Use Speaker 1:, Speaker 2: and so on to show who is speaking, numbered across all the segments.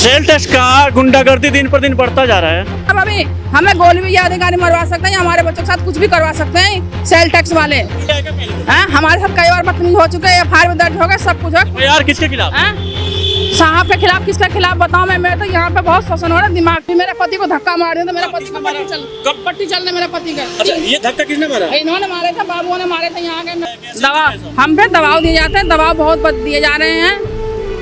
Speaker 1: Sale tax का गुंडागर्दी दिन पर दिन बढ़ता जा रहा है।
Speaker 2: अब अभी हमें गोली भी अधिकारी मरवा सकते हैं, हमारे बच्चों के साथ कुछ भी करवा सकते हैं सेल टैक्स वाले। हमारे साथ कई बार बदतमीजी हो चुके हैं, FIR में दर्ज हो गए, सब कुछ हो।
Speaker 1: यार किसके खिलाफ?
Speaker 2: साहब के खिलाफ, किसके खिलाफ बताओ मैं? मेरे तो यहाँ पे बहुत शोषण हो रहा है, दिमाग में मेरे पति को धक्का मार दिया, तो मेरे पति को पट्टी चलने मेरे पति का।
Speaker 1: अच्छा, ये धक्का किसने मारा?
Speaker 2: इन्होंने मारे थे, बाबुओं ने मारे थे। यहाँ के दबाव हम पे दबाव दिए जाते हैं, दबाव बहुत दिए जा रहे हैं,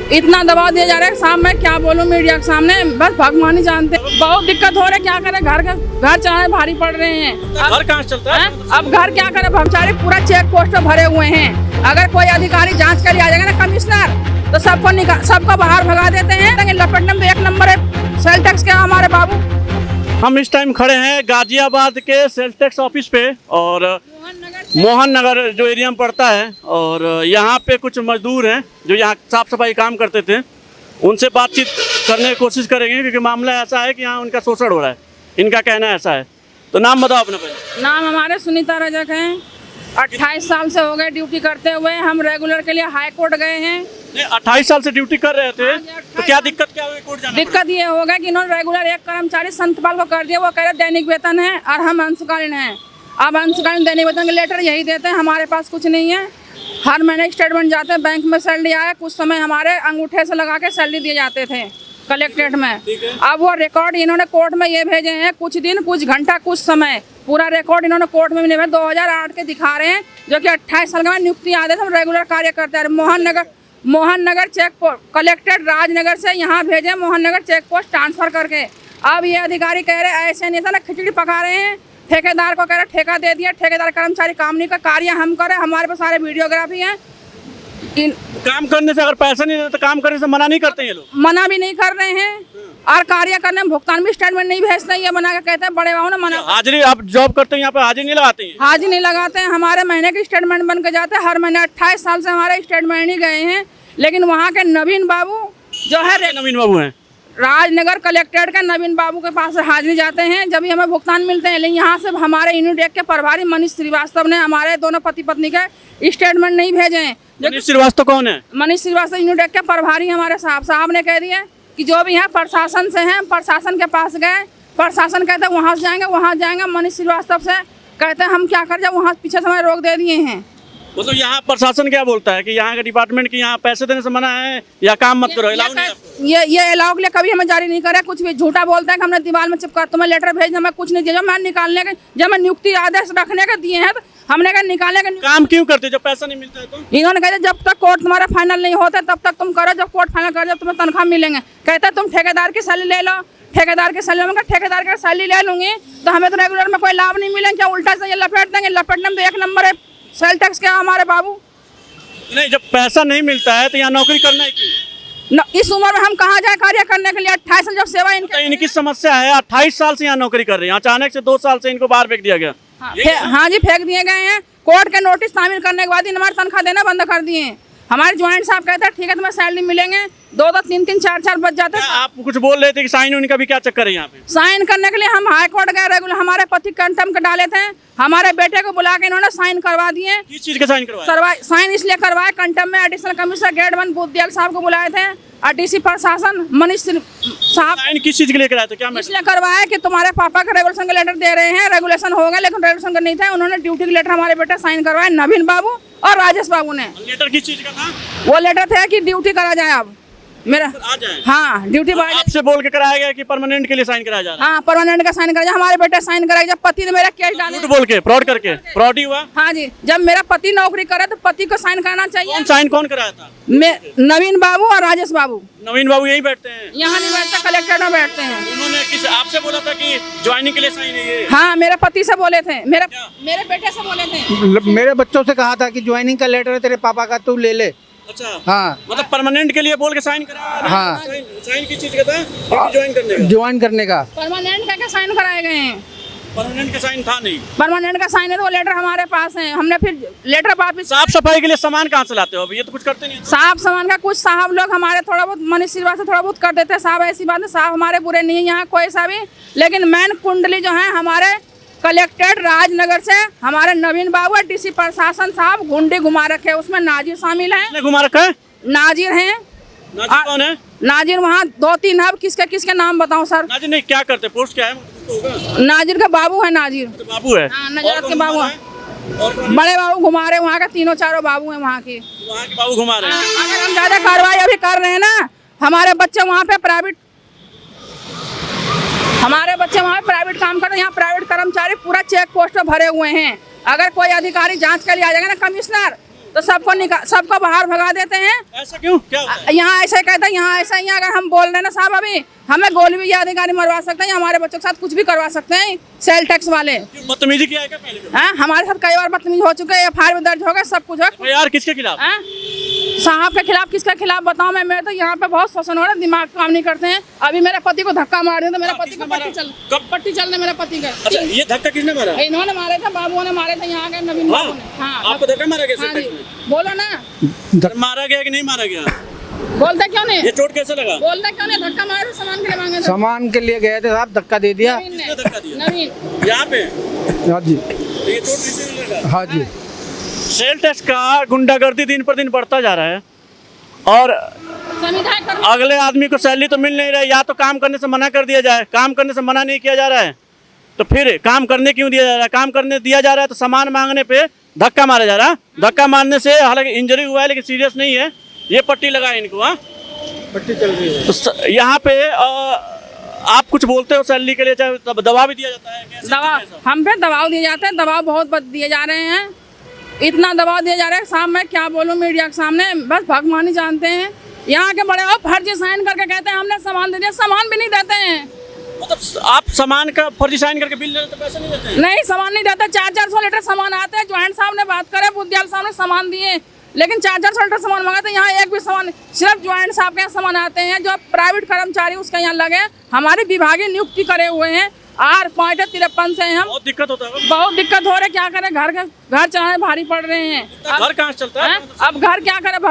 Speaker 2: इतना दबाव दिया जा रहा है साहब, मैं क्या बोलूं मीडिया के सामने, बस भगवान ही जानते। बहुत दिक्कत हो रहा है, क्या करें, घर चलाने भारी पड़ रहे हैं।
Speaker 1: घर कहाँ चलता है?
Speaker 2: अब घर क्या करें, बेचारे पूरा चेक पोस्ट भरे हुए हैं। अगर कोई अधिकारी जांच कर आ जाएगा ना, कमिश्नर, तो सबको बाहर भगा देते हैं। लपटने में 1 नंबर है सेल टैक्स के हमारे बाबू।
Speaker 1: हम इस टाइम खड़े हैं गाजियाबाद के सेल टैक्स ऑफिस पे, और मोहन नगर जो एरिया में पड़ता है, और यहाँ पे कुछ मजदूर हैं जो यहाँ साफ सफाई काम करते थे। उनसे बातचीत करने की कोशिश करेंगे, क्योंकि मामला ऐसा है कि यहाँ उनका शोषण हो रहा है, इनका कहना ऐसा है। तो नाम बताओ अपना पहले।
Speaker 2: नाम हमारे सुनीता रजक हैं, 28 साल से हो गए ड्यूटी करते हुए। हम रेगुलर के लिए हाई कोर्ट गए हैं।
Speaker 1: 28 साल से ड्यूटी कर रहे थे, तो क्या दिक्कत क्या हुई कोर्ट जाने?
Speaker 2: दिक्कत ये होगा कि इन्होंने रेगुलर एक कर्मचारी संतपाल को कर दिया, वो कह रहे दैनिक वेतन है और हम अंशकालीन हैं। अब अंशकालीन दैनिक वेतन के लेटर यही देते हैं, हमारे पास कुछ नहीं है। हर महीने स्टेटमेंट जाते हैं, बैंक में सैलरी आया, कुछ समय हमारे अंगूठे से लगा के सैलरी दिए जाते थे कलेक्ट्रेट में। अब वो रिकॉर्ड इन्होंने कोर्ट में ये भेजे हैं, कुछ दिन, कुछ घंटा, कुछ समय, पूरा रिकॉर्ड इन्होंने कोर्ट में भी नहीं भेजा। 2008 के दिखा रहे हैं, जो कि 28 साल के बाद नियुक्ति आदेश हम रेगुलर कार्य करते हैं। Mohan Nagar check post collectorate Rajnagar से यहाँ भेजे, Mohan Nagar check post transfer करके। अब ये अधिकारी कह रहे ऐसे नहीं, साला खिचड़ी पका रहे हैं। ठेकेदार को कह रहे ठेका दे दिया, ठेकेदार कर्मचारी काम नहीं का, कार्य हम करें, हमारे पास सारे वीडियोग्राफी है।
Speaker 1: काम करने से अगर पैसा नहीं देते तो काम करने से मना नहीं करते हैं ये लोग?
Speaker 2: मना भी नहीं कर रहे हैं, और कार्य करने में भुगतान भी स्टेटमेंट नहीं भेजते हैं। ये बना के कहते हैं बड़े बाबू ने मना।
Speaker 1: हाजिरी आप जॉब करते हैं यहाँ पे हाजिरी नहीं लगाते हैं?
Speaker 2: हाजिरी नहीं लगाते हैं, हमारे महीने के स्टेटमेंट बन के जाते हैं हर महीने। 28 साल से हमारे स्टेटमेंट नहीं गए हैं। लेकिन वहाँ के नवीन बाबू जो है,
Speaker 1: नवीन बाबू हैं,
Speaker 2: राजनगर कलेक्ट्रेट के नवीन बाबू के पास हाजिरी जाते हैं, जब भी हमें भुगतान मिलते हैं। लेकिन यहाँ से हमारे यूनिट 1 के प्रभारी मनीष श्रीवास्तव ने हमारे दोनों पति पत्नी के स्टेटमेंट नहीं भेजे हैं।
Speaker 1: मनीष श्रीवास्तव कौन है?
Speaker 2: मनीष श्रीवास्तव यूनिट 1 के प्रभारी हमारे साहब ने कह दिया कि जो भी यहाँ प्रशासन से हैं, प्रशासन के पास गए, प्रशासन कहते हैं वहाँ से जाएंगे। मनीष श्रीवास्तव से कहते हैं हम क्या कर, जब वहाँ पीछे से हमें रोक दे दिए हैं।
Speaker 1: मतलब यहाँ प्रशासन क्या बोलता है कि यहाँ के डिपार्टमेंट की यहाँ पैसे देने से मना है या काम मत करो?
Speaker 2: ये अलाउ के लिए कभी हमें जारी नहीं करे, कुछ भी झूठा बोलता है कि हमने दीवार में चिपका, तुम्हें लेटर भेज, हमें कुछ नहीं दिया। जब मैं निकालने के, जब मैं नियुक्ति आदेश रखने के दिए हैं, तो हमने कहा निकालने का
Speaker 1: काम क्यों करते जब पैसा नहीं मिलता है? तो
Speaker 2: इन्होंने कहा जब तक कोर्ट तुम्हारा फाइनल नहीं होता तब तक तुम करो, जब कोर्ट फाइनल कर जब तुम्हें तनख्वाह मिलेंगे। कहता तुम ठेकेदार की सैलरी ले लो, ठेकेदार की सैलरी में ठेकेदार की सैलरी ले लूंगी तो हमें तो रेगुलर में कोई लाभ नहीं मिलेगा। क्या उल्टा से ये लपेट देंगे? लपेटने में 1 नंबर है सेल टैक्स क्या हमारे बाबू।
Speaker 1: नहीं, जब पैसा नहीं मिलता है तो यहाँ नौकरी करना है क्यों?
Speaker 2: इस उम्र में हम कहाँ जाए कार्य करने के लिए? 28 साल जब सेवा
Speaker 1: इनकी समस्या है, 28 साल से यहाँ नौकरी कर रहे हैं, अचानक से 2 साल से इनको बाहर फेंक दिया गया।
Speaker 2: हाँ जी, फेंक दिए गए हैं। कोर्ट के नोटिस शामिल करने के बाद हमारी तनख्वाह देना बंद कर दिए हैं। हमारे ज्वाइंट साहब कहते हैं ठीक है तुम्हें सैलरी मिलेंगे, 2-2, 3-3, 4-4 बज जाते हैं।
Speaker 1: आप कुछ बोल रहे थे कि साइन उनका भी क्या चक्कर है यहाँ पे?
Speaker 2: साइन करने के लिए हम हाई कोर्ट गए, रेगुलर हमारे पति कंटम के डाले थे, हमारे बेटे को बुला के इन्होंने साइन करवा दिए।
Speaker 1: किस चीज का साइन करवाया?
Speaker 2: साइन इसलिए करवाए, कंटम में एडिशनल कमिश्नर ग्रेड 1 बुद्धियाल साहब को बुलाए थे, और DC प्रशासन मनीष साहब।
Speaker 1: साइन किस चीज के लिए कराया था? क्या
Speaker 2: इसलिए करवाया कि तुम्हारे पापा का रेगुलेशन का लेटर दे रहे हैं, रेगुलेशन हो गया लेकिन रेगुलेशन का नहीं था। उन्होंने ड्यूटी का लेटर हमारे बेटे साइन करवाए, नवीन बाबू और राजेश बाबू ने।
Speaker 1: लेटर किस चीज का था?
Speaker 2: वो लेटर था कि ड्यूटी करा जाए अब मेरा
Speaker 1: आ जाए।
Speaker 2: हाँ, ड्यूटी
Speaker 1: आपसे बोल के कराया गया कि परमानेंट के लिए साइन कराया जा रहा है?
Speaker 2: हाँ, परमानेंट का साइन कराया। हमारे बेटे साइन कराया जब पति ने मेरा केस डाला,
Speaker 1: झूठ बोल के फ्रॉड करके फ्रॉड ही हुआ।
Speaker 2: हाँ जी, जब मेरा पति नौकरी करे तो पति को साइन करना चाहिए।
Speaker 1: साइन कौन कराया था?
Speaker 2: नवीन बाबू और राजेश बाबू।
Speaker 1: नवीन बाबू यही बैठते हैं?
Speaker 2: यहाँ नहीं बैठते, कलेक्ट्रेट में बैठते हैं।
Speaker 1: उन्होंने किस आपसे बोला था कि ज्वाइनिंग के लिए साइन है ये?
Speaker 2: हाँ, मेरे पति से बोले थे, मेरे बेटे से बोले थे।
Speaker 3: मेरे बच्चों से कहा था कि ज्वाइनिंग का लेटर है तेरे पापा का, तू ले ले।
Speaker 1: अच्छा,
Speaker 3: हाँ,
Speaker 1: मतलब परमानेंट के लिए बोल के साइन करा?
Speaker 3: हाँ।
Speaker 1: साइन किस चीज का था? ज्वाइन करने का?
Speaker 3: ज्वाइन करने का।
Speaker 2: परमानेंट का साइन कराए गए हैं।
Speaker 1: परमानेंट का साइन था नहीं?
Speaker 2: परमानेंट का साइन है तो वो लेटर हमारे पास है, हमने फिर लेटर वापिस।
Speaker 1: साफ सफाई के लिए सामान कहाँ से लाते हो? अभी ये तो कुछ करते नहीं।
Speaker 2: साफ सामान का कुछ साहब लोग हमारे थोड़ा बहुत मनीष श्रीवास्तव थोड़ा बहुत कर देते हैं साहब, ऐसी बात है। साहब हमारे बुरे नहीं है यहाँ कोई सा भी, लेकिन मेन कुंडली जो है हमारे कलेक्ट्रेट राजनगर से हमारे नवीन बाबू DC प्रशासन साहब गुंडे घुमा रखे, उसमें नाजिर शामिल है।
Speaker 1: घुमा रखा है?
Speaker 2: नाजिर हैं,
Speaker 1: नाजिर कौन है?
Speaker 2: नाजिर वहाँ 2-3 है, अब किसके किसके नाम बताऊं सर?
Speaker 1: नाजिर नहीं, क्या करते, पोस्ट क्या है? होगा।
Speaker 2: नाजिर का बाबू है नाजिर।
Speaker 1: तो बाबू है।
Speaker 2: हाँ, नजरत
Speaker 1: और
Speaker 2: के
Speaker 1: कौन
Speaker 2: बाबू
Speaker 1: घुमा
Speaker 2: है।
Speaker 1: रहा है? और कौन है?
Speaker 2: बड़े बाबू घुमा रहे वहाँ के, 3-4 बाबू हैं वहाँ के।
Speaker 1: वहाँ के बाबू घुमा रहे हैं।
Speaker 2: अगर हम ज्यादा कार्रवाई अभी कर रहे हैं ना, हमारे बच्चे वहाँ पे प्राइवेट काम कर रहे हैं। यहाँ प्राइवेट कर्मचारी पूरा चेक पोस्ट पे भरे हुए हैं। अगर कोई अधिकारी जांच के लिए आ जाएगा ना कमिश्नर, तो सबको बाहर भगा देते हैं।
Speaker 1: ऐसा क्यों, क्या होता है?
Speaker 2: यहाँ ऐसे कहते हैं, यहाँ ऐसा ही है। अगर हम बोल रहे हैं ना साहब, अभी हमें गोली भी ये अधिकारी मरवा सकते हैं, हमारे बच्चों के साथ कुछ भी करवा सकते हैं सेल टैक्स वाले।
Speaker 1: क्यों, बदतमीजी किया है क्या पहले?
Speaker 2: हाँ, हमारे साथ कई बार बदतमीजी हो चुके हैं, FIR भी दर्ज हो गए, सब कुछ है।
Speaker 1: यार किसके खिलाफ?
Speaker 2: हाँ? साहब के खिलाफ, किसके खिलाफ बताऊं मैं? मेरे तो यहाँ पे बहुत शोषण हो रहा है, दिमाग काम नहीं करते हैं। अभी मेरे पति को धक्का मार दिया, तो मेरे पति को पट्टी चलने मेरे पति का।
Speaker 1: अच्छा, ये धक्का किसने मारा?
Speaker 2: इन्होंने मारे थे, बाबुओं ने मारे थे, यहाँ के नवीन बाबू ने। हाँ,
Speaker 1: आपको धक्का मारा गया?
Speaker 2: हाँ जी, बोलो ना,
Speaker 1: मारा गया कि नहीं मारा गया?
Speaker 2: बोलते क्यों नहीं?
Speaker 1: ये चोट कैसे लगा?
Speaker 2: बोलते क्यों नहीं? धक्का मारे, सामान के लिए मांगे थे।
Speaker 3: सामान के लिए गए थे साहब, धक्का दे दिया।
Speaker 2: नवीन ने।
Speaker 1: किसने धक्का दिया?
Speaker 2: नवीन।
Speaker 1: यहाँ पे?
Speaker 3: हाँ जी,
Speaker 1: तो ये चोट किसने लगा?
Speaker 3: हाँ जी।
Speaker 1: सेल टैक्स का गुंडागर्दी दिन पर दिन बढ़ता जा रहा है और अगले आदमी को सैलरी तो मिल नहीं रही। या तो काम करने से मना कर दिया जाए, काम करने से मना नहीं किया जा रहा है तो फिर काम करने क्यों दिया जा रहा है? काम करने दिया जा रहा है तो सामान मांगने पे धक्का मारा जा रहा है। धक्का मारने से हालांकि इंजरी हुआ है लेकिन सीरियस नहीं है। ये पट्टी लगाए इनको। हाँ,
Speaker 3: पट्टी चल रही है।
Speaker 1: तो यहाँ पे आप कुछ बोलते हो सैलरी के लिए, चाहे दबाव भी दिया जाता है? कैसे?
Speaker 2: दबाव, हम पे दबाव दिए जाते हैं, दबाव बहुत दिए जा रहे हैं। इतना दबाव दिया जा रहा है साहब, मैं क्या बोलूं मीडिया के सामने, बस भगवान ही जानते हैं। यहाँ के बड़े फर्जी साइन करके कहते हैं हमने सामान दे दिया, सामान भी नहीं देते हैं।
Speaker 1: मतलब आप सामान का फर्जी साइन करके बिल देते, पैसे नहीं देते हैं?
Speaker 2: नहीं, सामान नहीं देते। 400-400 लीटर सामान आते हैं। ज्वाइंट साहब ने बात करे, बुद्धियाल साहब ने सामान दिए, लेकिन 400-400 लीटर सामान मंगाते हैं। यहाँ एक भी सामान, सिर्फ ज्वाइंट साहब के यहाँ सामान आते हैं। जो प्राइवेट कर्मचारी उसके यहाँ लगे, हमारी विभागीय नियुक्ति करे हुए हैं। R53 से हम
Speaker 1: बहुत दिक्कत होता है।
Speaker 2: बहुत दिक्कत हो रही है, क्या करें? घर चलाने भारी पड़ रहे हैं।
Speaker 1: घर कहाँ से चलता है?
Speaker 2: अब घर क्या करें?